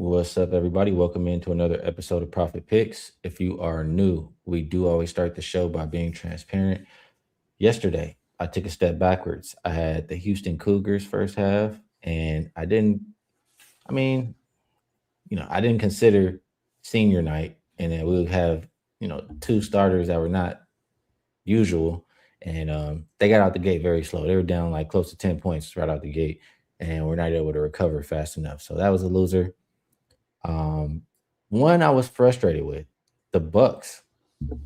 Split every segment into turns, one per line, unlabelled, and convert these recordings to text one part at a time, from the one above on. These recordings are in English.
What's up, everybody? Welcome into another episode of Profit Picks. If you are new, we do always start the show by being transparent. Yesterday, I took a step backwards. I had the Houston Cougars first half, and I mean, I didn't consider senior night, and then we would have, two starters that were not usual, and they got out the gate very slow. They were down like close to 10 points right out the gate, and we're not able to recover fast enough. So that was a loser. Um, One I was frustrated with the Bucks.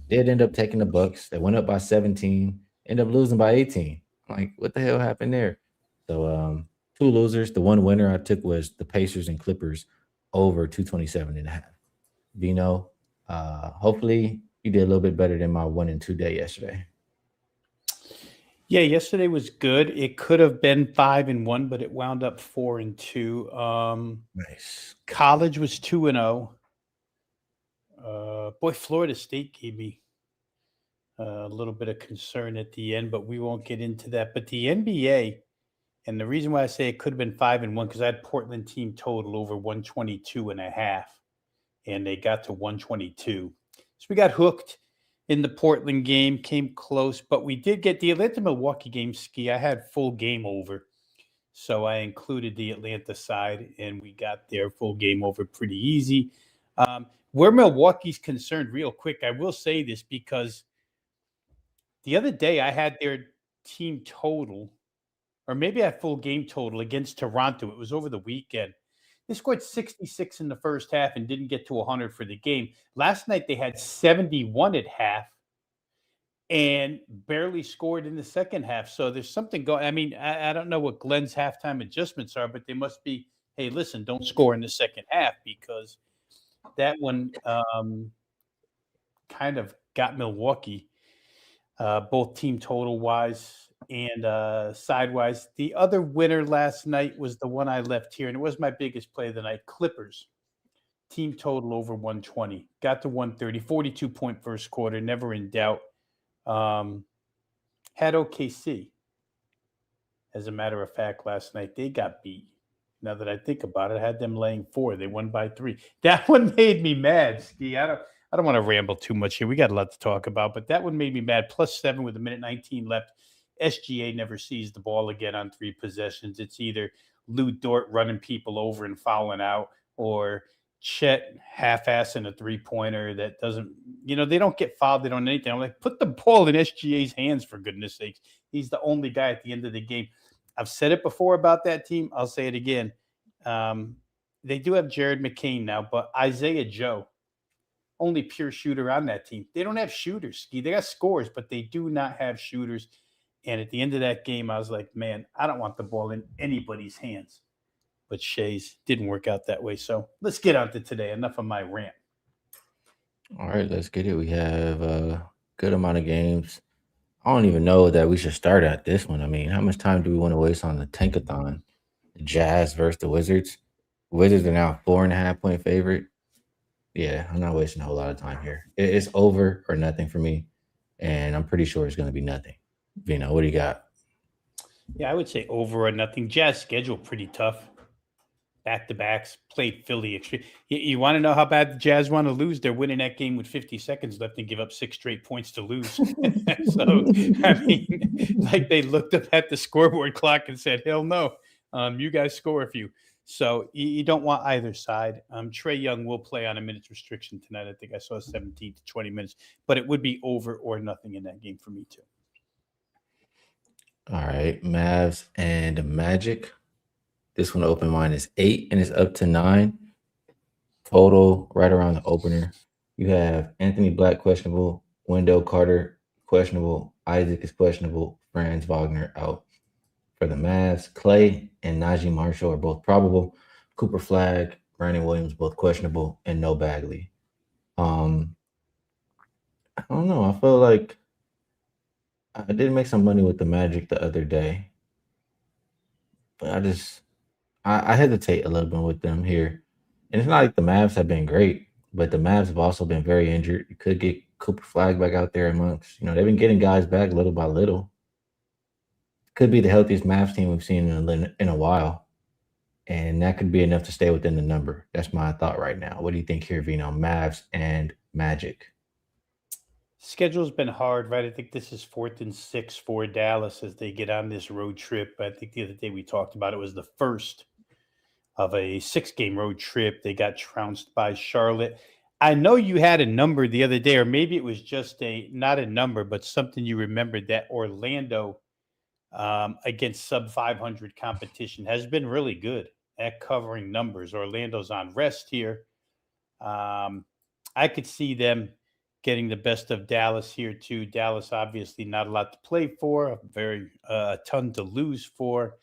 Did end up taking the Bucks. They went up by 17, end up losing by 18. I'm like, what the hell happened there? So two losers. The one winner I took was the Pacers and Clippers over 227 and a half. Vino, hopefully you did a little bit better than my 1 and 2 day yesterday.
Yeah, yesterday was good. It could have been 5-1, but it wound up 4-2.
Nice.
College was 2-0. Boy, Florida State gave me a little bit of concern at the end, but we won't get into that. But the NBA, and the reason why I say it could have been 5-1 because I had Portland team total over 122.5, and they got to 122. So we got hooked in the Portland game, came close, but we did get the Atlanta Milwaukee game. Skee, I had full game over, so I included the Atlanta side, and we got their full game over pretty easy. Where Milwaukee's concerned, real quick, I will say this because the other day I had their team total, or maybe I had full game total against Toronto. It was over the weekend. They scored 66 in the first half and didn't get to 100 for the game. Last night they had 71 at half and barely scored in the second half. So there's something going. I mean, I don't know what Glenn's halftime adjustments are, but they must be, hey, listen, don't score in the second half because that one kind of got Milwaukee, both team total wise and sidewise. The other winner last night was the one I left here, and it was my biggest play of the night. Clippers team total over 120, got to 130, 42-point first quarter, never in doubt. Had OKC. As a matter of fact, last night they got beat. Now that I think about it, I had them laying 4. They won by 3. That one made me mad, Skee. I don't want to ramble too much here. We got a lot to talk about, but that one made me mad. +7 with a minute 19 left. SGA never sees the ball again on 3 possessions. It's either Lou Dort running people over and fouling out, or Chet half-assing a three-pointer that doesn't, they don't get fouled. They don't anything. I'm like, put the ball in SGA's hands, for goodness sakes. He's the only guy at the end of the game. I've said it before about that team. I'll say it again. They do have Jared McCain now, but Isaiah Joe, only pure shooter on that team. They don't have shooters, Skee. They got scores, but they do not have shooters. And at the end of that game, I was like, man, I don't want the ball in anybody's hands. But Shea's didn't work out that way. So let's get on to today. Enough of my rant.
All right, let's get it. We have a good amount of games. I don't even know that we should start at this one. I mean, how much time do we want to waste on the tankathon? The Jazz versus the Wizards. Wizards are now 4.5 point favorite. Yeah, I'm not wasting a whole lot of time here. It's over or nothing for me, and I'm pretty sure it's going to be nothing. Vino, what do you got?
Yeah, I would say over or nothing. Jazz schedule pretty tough. Back-to-backs, played Philly extreme. You want to know how bad the Jazz want to lose? They're winning that game with 50 seconds left and give up 6 straight points to lose. So, I mean, like they looked up at the scoreboard clock and said, hell no, you guys score a few. So you don't want either side. Trae Young will play on a minutes restriction tonight. I think I saw 17 to 20 minutes, but it would be over or nothing in that game for me too.
All right, Mavs and Magic. This one open line is 8 and it's up to 9. Total right around the opener. You have Anthony Black questionable, Wendell Carter questionable, Isaac is questionable, Franz Wagner out. For the Mavs, Clay and Najee Marshall are both probable. Cooper Flag, Brandon Williams both questionable, and no Bagley. I don't know. I feel like I did make some money with the Magic the other day, but I hesitate a little bit with them here. And it's not like the Mavs have been great, but the Mavs have also been very injured. You could get Cooper Flag back out there amongst, they've been getting guys back little by little. Could be the healthiest Mavs team we've seen in a while. and that could be enough to stay within the number. That's my thought right now. What do you think here, Vino? Mavs and Magic.
Schedule's been hard, right? I think this is 4th and 6 for Dallas as they get on this road trip. I think the other day we talked about it was the first of a 6-game road trip. They got trounced by Charlotte. I know you had a number the other day, or maybe it was just not a number, but something you remembered that Orlando against sub 500 competition has been really good at covering numbers. Orlando's on rest here. Um, I could see them getting the best of Dallas here too. Dallas obviously not a lot to play for, a ton to lose for.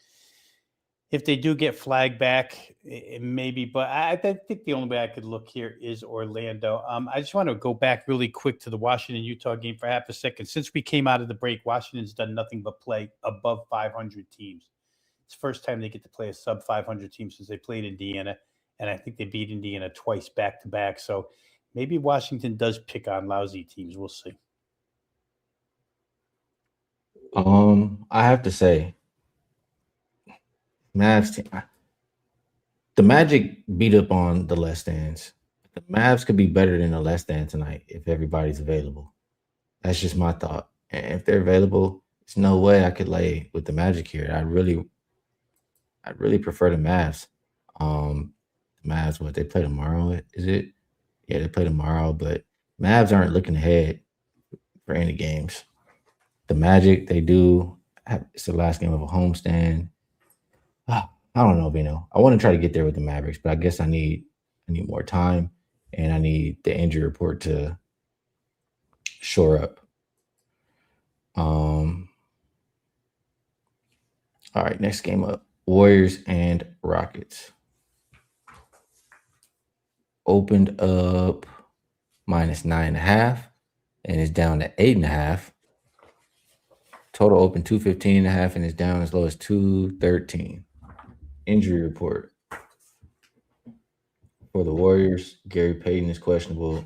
If they do get flagged back, maybe, but I think the only way I could look here is Orlando. I just want to go back really quick to the Washington Utah game for half a second. Since we came out of the break, Washington's done nothing but play above 500 teams. It's the first time they get to play a sub 500 team since they played Indiana, and I think they beat Indiana twice back to back. So maybe Washington does pick on lousy teams. We'll see.
I have to say, Mavs team. The Magic beat up on the Less Than's. The Mavs could be better than the Less Than tonight if everybody's available. That's just my thought. And if they're available, there's no way I could lay with the Magic here. I really prefer the Mavs. The Mavs, what they play tomorrow? Is it? Yeah, they play tomorrow, but Mavs aren't looking ahead for any games. The Magic, they do. It's the last game of a homestand. I don't know, Vino. I want to try to get there with the Mavericks, but I guess I need more time, and I need the injury report to shore up. Um. All right, next game up: Warriors and Rockets. Opened up -9.5, and it's down to 8.5. Total open 215.5, and it's down as low as 213. Injury report for the Warriors: Gary Payton is questionable.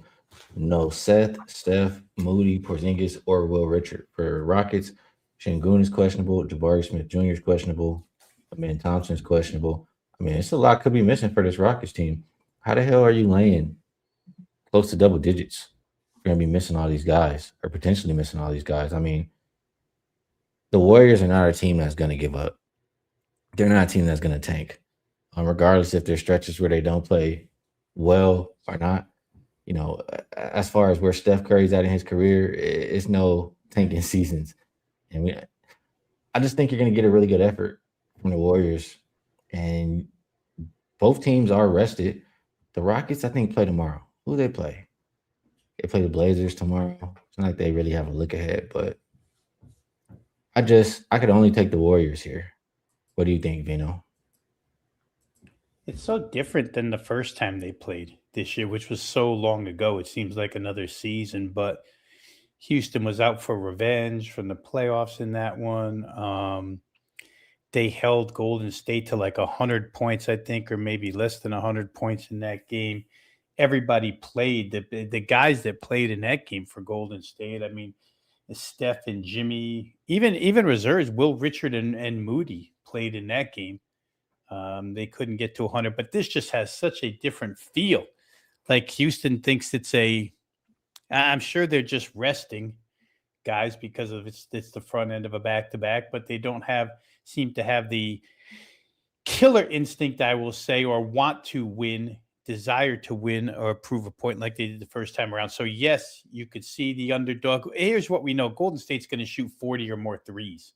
No Seth, Steph, Moody, Porzingis, or Will Richard. For Rockets, Şengün is questionable. Jabari Smith Jr. is questionable. Amin Thompson is questionable. I mean, it's a lot could be missing for this Rockets team. How the hell are you laying close to double digits? You're going to be missing all these guys, or potentially missing all these guys. I mean, the Warriors are not a team that's going to give up. They're not a team that's going to tank, regardless if there's stretches where they don't play well or not. You know, as far as where Steph Curry's at in his career, it's no tanking seasons. And I just think you're going to get a really good effort from the Warriors. And both teams are rested. The Rockets, I think, play tomorrow. Who do they play? They play the Blazers tomorrow. It's not like they really have a look ahead, but I could only take the Warriors here. What do you think, Vino?
It's so different than the first time they played this year, which was so long ago. It seems like another season, but Houston was out for revenge from the playoffs in that one. They held Golden State to like 100 points, I think, or maybe less than 100 points in that game. Everybody played. The guys that played in that game for Golden State, I mean, Steph and Jimmy, even reserves, Will Richard and Moody played in that game. They couldn't get to 100, but this just has such a different feel. Like Houston thinks I'm sure they're just resting guys because of it's the front end of a back-to-back, but they don't seem to have the killer instinct, I will say, or want to win, desire to win or prove a point like they did the first time around. So yes, you could see the underdog. Here's what we know: Golden State's going to shoot 40 or more threes.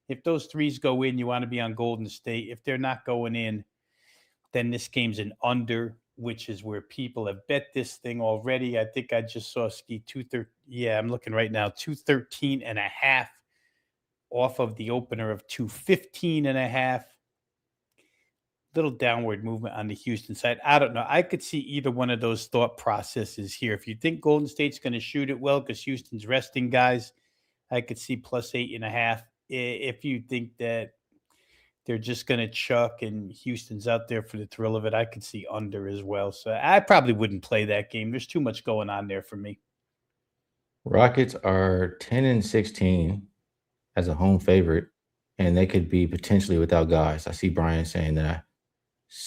If those threes go in, you want to be on Golden State. If they're not going in, then this game's an under, which is where people have bet this thing already. I think I just saw Skee 213. Yeah, I'm looking right now, 213.5 off of the opener of 215.5. Little downward movement on the Houston side. I don't know. I could see either one of those thought processes here. If you think Golden State's going to shoot it well because Houston's resting guys, I could see +8.5. If you think that they're just going to chuck and Houston's out there for the thrill of it, I could see under as well. So I probably wouldn't play that game. There's too much going on there for me.
Rockets are 10-16 as a home favorite, and they could be potentially without guys. I see Brian saying that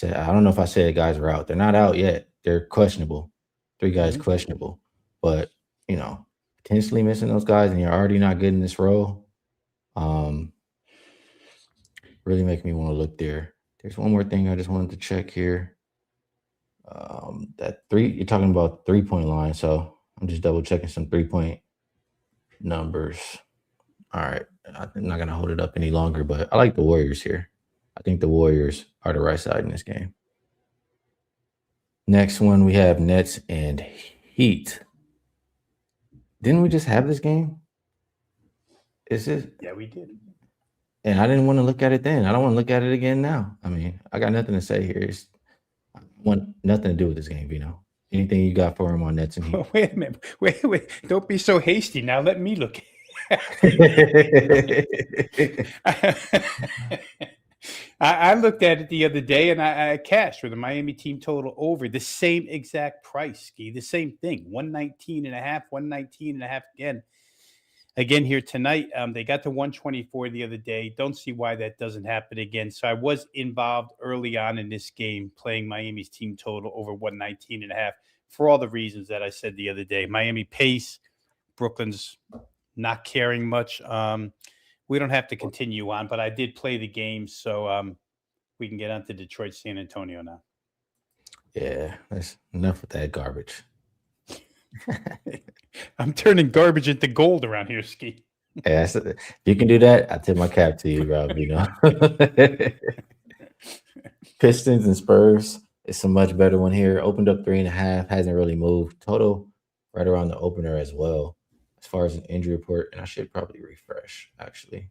I don't know if I said guys are out. They're not out yet. They're questionable. 3 guys
Mhm.
questionable. But, potentially missing those guys and you're already not getting this role, um, really make me want to look there. There's one more thing I just wanted to check here. You're talking about 3-point line. So I'm just double checking some 3-point numbers. All right. I'm not going to hold it up any longer, but I like the Warriors here. I think the Warriors are the right side in this game. Next one, we have Nets and Heat. Didn't we just have this game? Is it?
Yeah, we did.
And I didn't want to look at it then. I don't want to look at it again now. I mean, I got nothing to say here. I want nothing to do with this game, Vino. Anything you got for him on Nets and Heat?
Wait a minute. Wait. Don't be so hasty. Now let me look. I looked at it the other day and I cashed for the Miami team total over the same exact price, Skee, the same thing, 119.5 again here tonight. They got to 124 the other day. Don't see why that doesn't happen again. So I was involved early on in this game playing Miami's team total over 119.5 for all the reasons that I said the other day. Miami pace, Brooklyn's not caring much. We don't have to continue on, but I did play the game, so we can get on to Detroit, San Antonio now.
Yeah, that's enough with that garbage.
I'm turning garbage into gold around here, Skee.
Yeah, if you can do that, I tip my cap to you, Rob. Pistons and Spurs. It's a much better one here. Opened up 3.5, hasn't really moved. Total right around the opener as well. As far as an injury report, and I should probably refresh actually.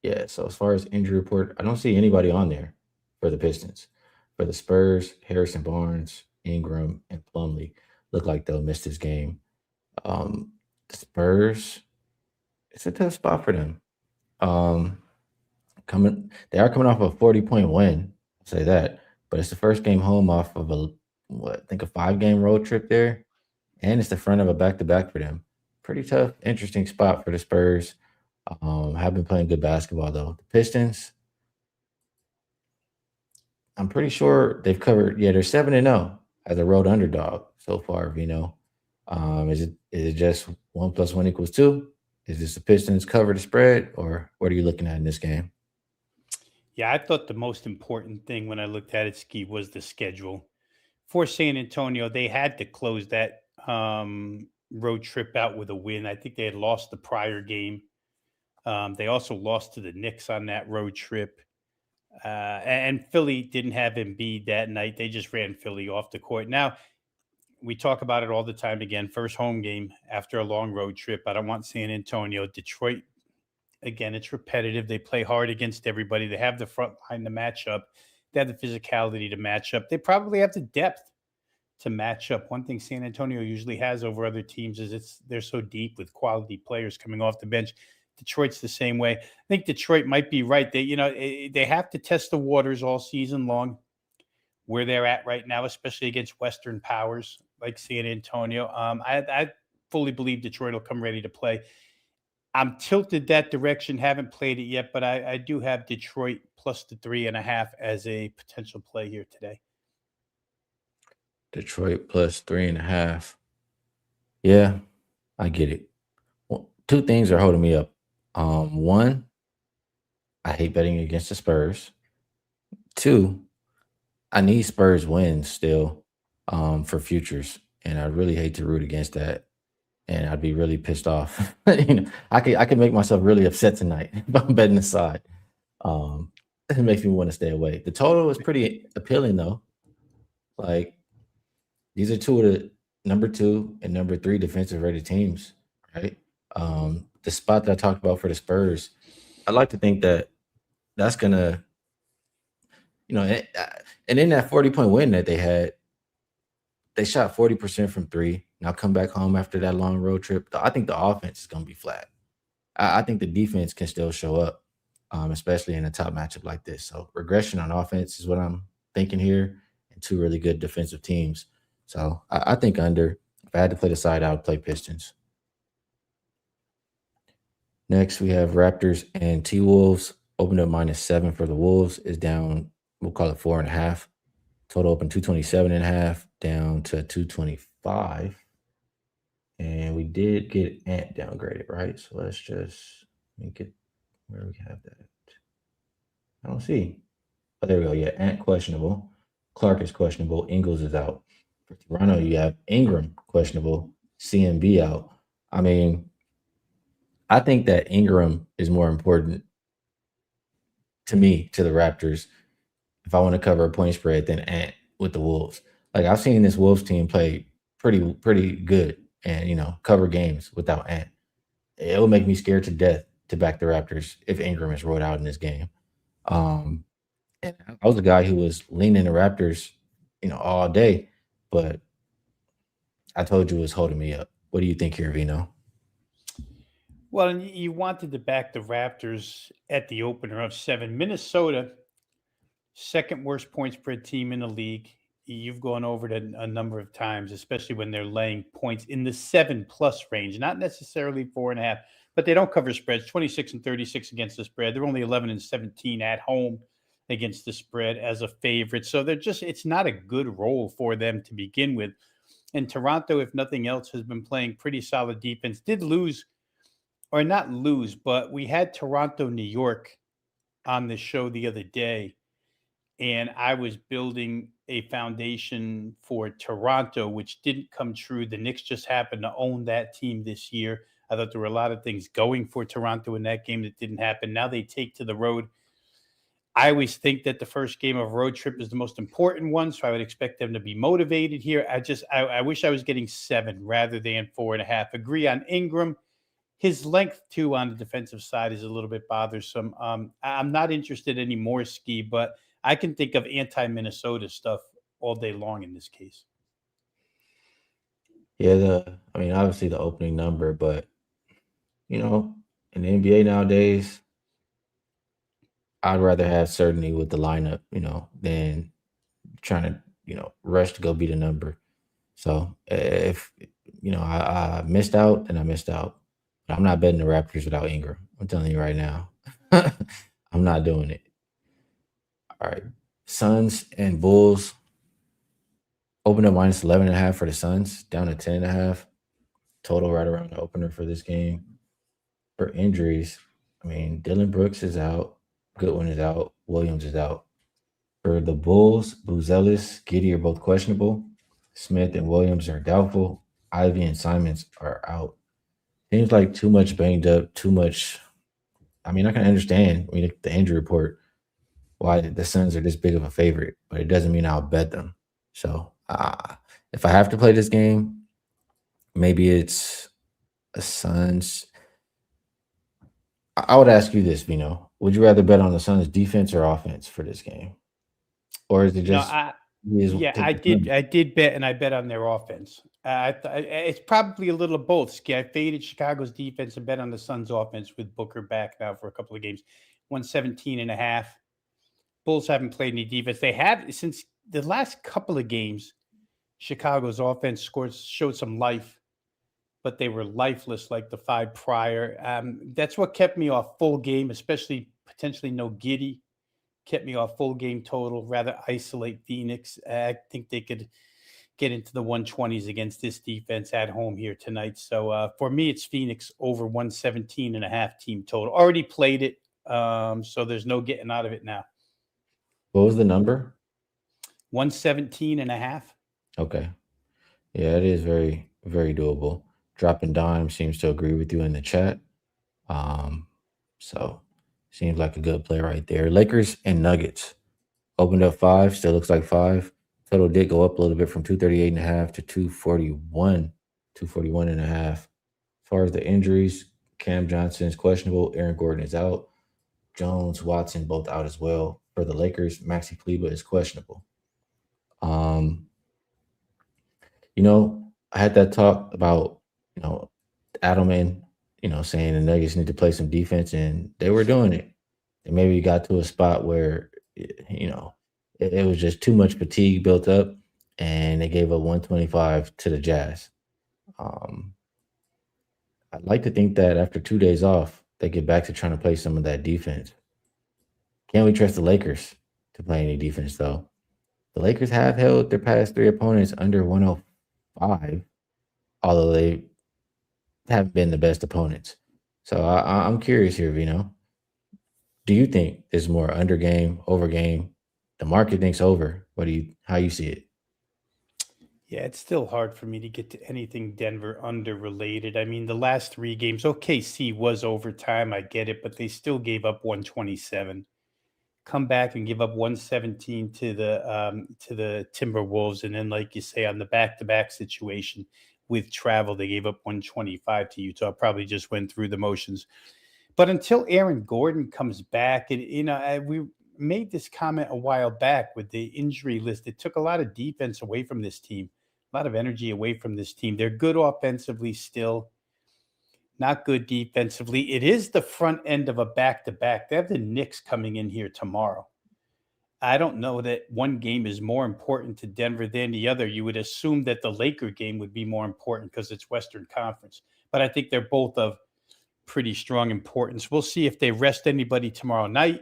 Yeah, so as far as injury report, I don't see anybody on there for the Pistons. For the Spurs, Harrison Barnes, Ingram, and Plumlee look like they'll miss this game. The Spurs, it's a tough spot for them. They are coming off a 40-point win, I'll say that, but it's the first game home off of a 5-game road trip there, and it's the front of a back-to-back for them. Pretty tough, interesting spot for the Spurs. Have been playing good basketball though. The Pistons, I'm pretty sure they've covered. Yeah, they're 7-0 as a road underdog so far. Vino, is it just 1 + 1 = 2? Is this the Pistons cover the spread, or what are you looking at in this game?
Yeah, I thought the most important thing when I looked at it, Skee, was the schedule. For San Antonio, they had to close that road trip out with a win. I think they had lost the prior game. They also lost to the Knicks on that road trip. And Philly didn't have Embiid that night. They just ran Philly off the court. Now, we talk about it all the time again. First home game after a long road trip. I don't want San Antonio. Detroit, again, it's repetitive. They play hard against everybody. They have the front line to match up. They have the physicality to match up. They probably have the depth to match up. One thing San Antonio usually has over other teams is they're so deep with quality players coming off the bench. Detroit's the same way. I think Detroit might be right. They have to test the waters all season long where they're at right now, especially against Western powers like San Antonio. I fully believe Detroit will come ready to play. I'm tilted that direction. Haven't played it yet, but I do have Detroit plus the 3.5 as a potential play here today.
Detroit plus 3.5. Yeah, I get it. Well, 2 things are holding me up. One, I hate betting against the Spurs. 2, I need Spurs wins still for futures, and I really hate to root against that. And I'd be really pissed off. I could make myself really upset tonight if I'm betting aside. It makes me want to stay away. The total is pretty appealing though. Like these are 2 of the number 2 and number 3 defensive rated teams, right? The spot that I talked about for the Spurs, I'd like to think that that's gonna, and in that 40-point win that they had, they shot 40% from 3. Now come back home after that long road trip. I think the offense is going to be flat. I think the defense can still show up, especially in a top matchup like this. So regression on offense is what I'm thinking here, and 2 really good defensive teams. So I think under. If I had to play the side, I would play Pistons. Next, we have Raptors and T-Wolves. Opened up -7 for the Wolves. Is down, we'll call it 4.5. Total open 227.5, down to 225. And we did get Ant downgraded, right? So let's just let me get where we have that. I don't see. Oh, there we go. Yeah, Ant questionable. Clark is questionable. Ingles is out. For Toronto, you have Ingram questionable. CMB out. I mean, I think that Ingram is more important to me, to the Raptors, if I want to cover a point spread than Ant with the Wolves. Like I've seen this Wolves team play pretty good and cover games without Ant. It would make me scared to death to back the Raptors if Ingram is rolled out in this game. Um, and I was a guy who was leaning the Raptors, all day, but I told you it was holding me up. What do you think here, Vino?
Well, and you wanted to back the Raptors at the opener of 7. Minnesota, second worst point spread team in the league. You've gone over it a number of times, especially when they're laying points in the 7+ range, not necessarily 4.5, but they don't cover spreads. 26-36 against the spread. They're only 11-17 at home against the spread as a favorite. So it's not a good role for them to begin with. And Toronto, if nothing else, has been playing pretty solid defense. Did lose, or not lose, but we had Toronto, New York on the show the other day, and I was building a foundation for Toronto, which didn't come true. The Knicks just happened to own that team this year. I thought there were a lot of things going for Toronto in that game that didn't happen. Now they take to the road. I always think that the first game of a road trip is the most important one, so I would expect them to be motivated here. I wish I was getting 7 rather than 4.5. Agree on Ingram. His length too on the defensive side is a little bit bothersome. I'm not interested anymore, Skee, but I can think of anti-Minnesota stuff all day long in this case.
Yeah, I mean, obviously the opening number, but in the NBA nowadays, I'd rather have certainty with the lineup, than trying to, rush to go beat a number. So if I missed out, then I missed out. But I'm not betting the Raptors without Ingram. I'm telling you right now. I'm not doing it. All right. Suns and Bulls open up -11.5 for the Suns, down to 10.5. Total right around the opener for this game. For injuries, I mean, Dylan Brooks is out. Goodwin is out. Williams is out. For the Bulls, Buzelis, Giddy are both questionable. Smith and Williams are doubtful. Ivy and Simons are out. Seems like too much banged up, too much. I mean, I can understand when you look at the injury report why the Suns are this big of a favorite, but it doesn't mean I'll bet them. So if I have to play this game, maybe it's a Suns. I would ask you this, Vino. Would you rather bet on the Suns defense or offense for this game? Or is it
No,
just
yeah,
take
I
the Suns?
did. I did bet, and I bet on their offense. It's probably a little of both. Skee. I faded Chicago's defense and bet on the Suns' offense with Booker back now for a couple of games. 117.5. Bulls haven't played any defense. They have since the last couple of games. Chicago's offense showed some life, but they were lifeless like the 5 prior. That's what kept me off full game, especially potentially no Giddy. Kept me off full game total. Rather isolate Phoenix. I think they could get into the 120s against this defense at home here tonight. So for me, it's Phoenix over 117.5 team total. Already played it, so there's no getting out of it now.
What was the number?
117.5.
Okay. Yeah, it is very, very doable. Dropping Dime seems to agree with you in the chat. So seems like a good play right there. Lakers and Nuggets opened up 5, still looks like 5. Total did go up a little bit from 238.5 to 241.5. As far as the injuries, Cam Johnson is questionable. Aaron Gordon is out. Jones, Watson both out as well. For the Lakers, Maxi Kleba is questionable. Um, I had that talk about, Adelman, saying the Nuggets need to play some defense, and they were doing it. And maybe it got to a spot where, it was just too much fatigue built up, and they gave up 125 to the Jazz. Um, I'd like to think that after 2 days off, they get back to trying to play some of that defense. Can we trust the Lakers to play any defense though? The Lakers have held their past three opponents under 105, although they haven't been the best opponents. So I'm curious here, Vino. Do you think it's more under game, over game? The market thinks over. How you see it?
Yeah, it's still hard for me to get to anything Denver under related. I mean, the last three games, OKC was overtime. I get it, but they still gave up 127. Come back and give up 117 to the Timberwolves, and then, like you say, on the back to back situation with travel, they gave up 125 to Utah. Probably just went through the motions. But until Aaron Gordon comes back, and we made this comment a while back with the injury list. It took a lot of defense away from this team, a lot of energy away from this team. They're good offensively still, not good defensively. It is the front end of a back to back. They have the Knicks coming in here tomorrow. I don't know that one game is more important to Denver than the other. You would assume that the Laker game would be more important because it's Western Conference, but I think they're both of pretty strong importance. We'll see if they rest anybody tomorrow night.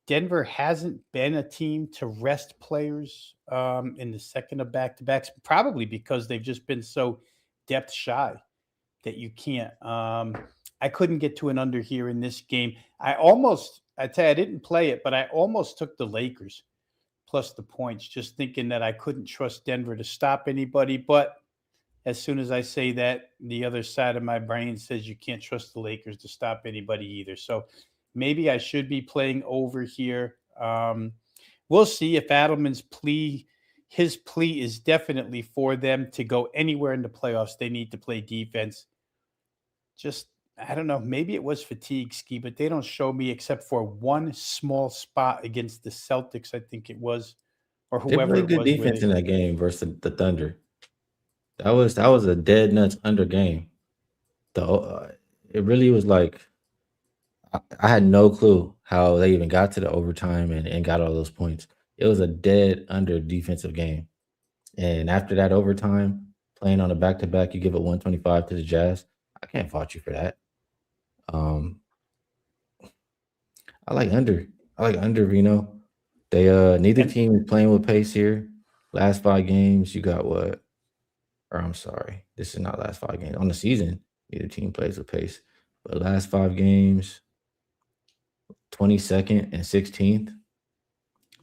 Denver hasn't been a team to rest players in the second of back-to-backs, probably because they've just been so depth shy that you can't. I couldn't get to an under here in this game. I tell you, I didn't play it, but I almost took the Lakers plus the points, just thinking that I couldn't trust Denver to stop anybody. But as soon as I say that, the other side of my brain says you can't trust the Lakers to stop anybody either. So maybe I should be playing over here. We'll see if his plea is definitely for them to go anywhere in the playoffs. They need to play defense. Just, I don't know, maybe it was fatigue, Skee, but they don't show me except for one small spot against the Celtics, I think it was, or
They
whoever
played
it
good
was where
defense
they.
in that game versus the Thunder. That was a dead nuts under game. It really was like I had no clue how they even got to the overtime and got all those points. It was a dead under defensive game. And after that overtime, playing on a back to back, you give it 125 to the Jazz. I can't fault you for that. Um, I like under. I like under, Vino. They neither
And
team is playing with pace here. Last five games, you got what? Or I'm sorry, this is not last five games. On the season, neither team plays with pace. But last five games, 22nd and 16th.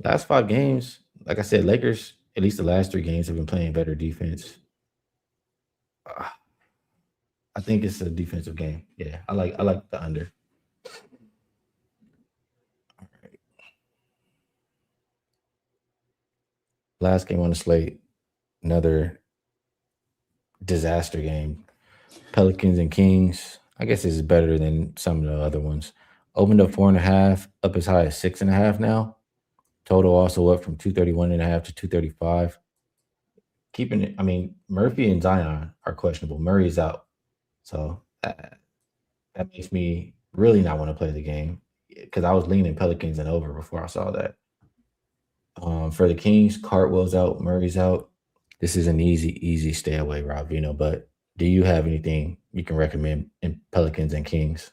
Last five games, like I said, Lakers, at least the last three games, have been playing better defense. Uh, I think it's a defensive game. Yeah, I like the under. All right. Last game on the slate, another disaster game. Pelicans and Kings. I guess this is better than some of the other ones. Opened up 4.5, up as high as 6.5 now. Total also up from 231.5 to 235. Keeping it, I mean, Murphy and Zion are questionable. Murray's out. So that makes me really not want to play the game because I was leaning Pelicans and over before I saw that. For the Kings, Cartwell's out, Murray's out. This is an easy stay away, Rob Vino. But do you have anything you can recommend in Pelicans and Kings?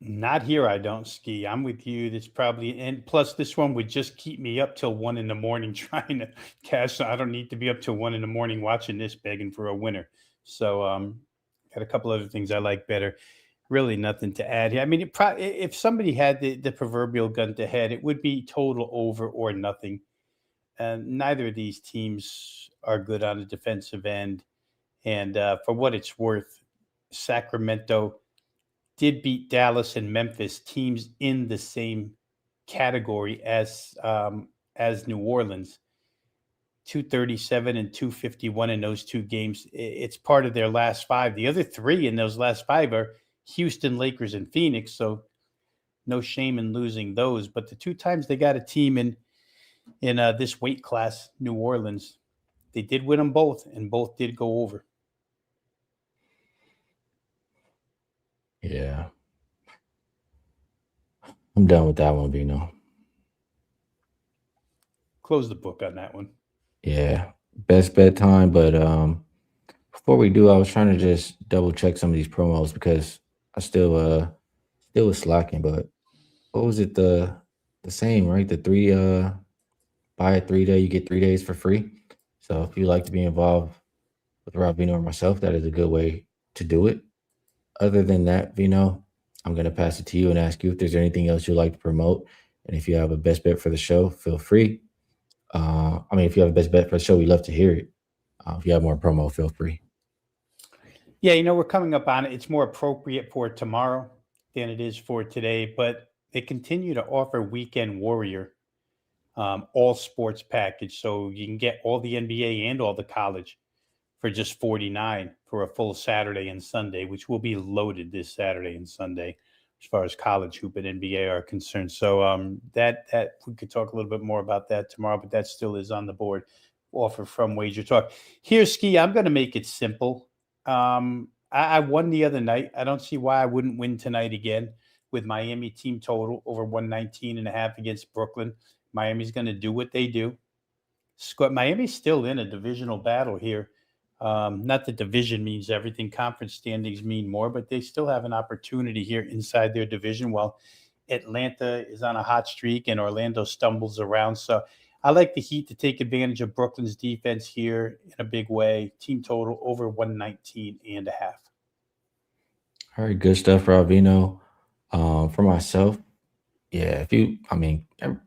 not here, I don't, Skee. I'm with you. That's probably, and plus this one would just keep me up till 1 in the morning trying to cash. I don't need to be up till 1 in the morning watching this, begging for a winner. So, got a couple other things I like better. Really, nothing to add here. I mean, if somebody had the proverbial gun to head, it would be total over or nothing. Neither of these teams are good on the defensive end. And for what it's worth, Sacramento did beat Dallas and Memphis, teams in the same category as New Orleans. 237 and 251 in those two games. It's part of their last five. The other three in those last five are Houston, Lakers, and Phoenix. So no shame in losing those. But the two times they got a team in this weight class, New Orleans, they did win them both, and both did go over.
Yeah, I'm done with that one, Vino.
Close the book on that one.
Yeah, best bedtime. But before we do, I was trying to just double check some of these promos because I still was slacking. But what was it? the same, right? The three buy a 3 day, you get 3 days for free. So if you like to be involved with Rob Vino or myself, that is a good way to do it. Other than that, Vino, I'm gonna pass it to you and ask you if there's anything else you'd like to promote. And if you have a best bet for the show, feel free. If you have a best bet for the show, we'd love to hear it. If you have more promo, feel free.
Yeah, we're coming up on it. It's more appropriate for tomorrow than it is for today, but they continue to offer Weekend Warrior all sports package. So you can get all the NBA and all the college for just 49 for a full Saturday and Sunday, which will be loaded this Saturday and Sunday as far as college hoop and NBA are concerned. So that we could talk a little bit more about that tomorrow, but that still is on the board offer from WagerTalk. Here's Skee. I'm going to make it simple. I won the other night. I don't see why I wouldn't win tonight again with Miami team total over 119.5 against Brooklyn. Miami's going to do what they do. Miami's still in a divisional battle here. Not that division means everything. Conference standings mean more, but they still have an opportunity here inside their division while Atlanta is on a hot streak and Orlando stumbles around. So I like the Heat to take advantage of Brooklyn's defense here in a big way. Team total over 119.5.
All right, good stuff, Ravino. For myself, yeah,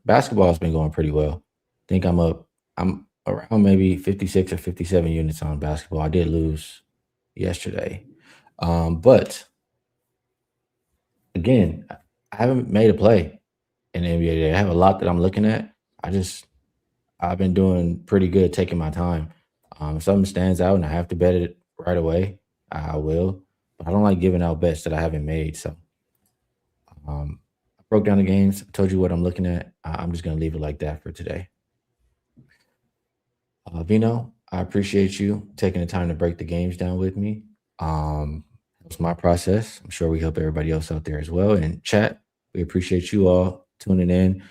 basketball has been going pretty well. I think I'm around maybe 56 or 57 units on basketball. I did lose yesterday. But again, I haven't made a play in the NBA today. I have a lot that I'm looking at. I've been doing pretty good taking my time. If something stands out and I have to bet it right away, I will. But I don't like giving out bets that I haven't made. So I broke down the games, told you what I'm looking at. I'm just going to leave it like that for today. Vino, I appreciate you taking the time to break the games down with me. It's my process. I'm sure we help everybody else out there as well. And chat, we appreciate you all tuning in,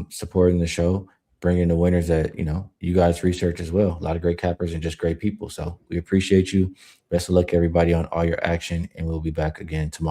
supporting the show, bringing the winners that you guys research as well. A lot of great cappers and just great people. So we appreciate you. Best of luck, everybody, on all your action, and we'll be back again tomorrow.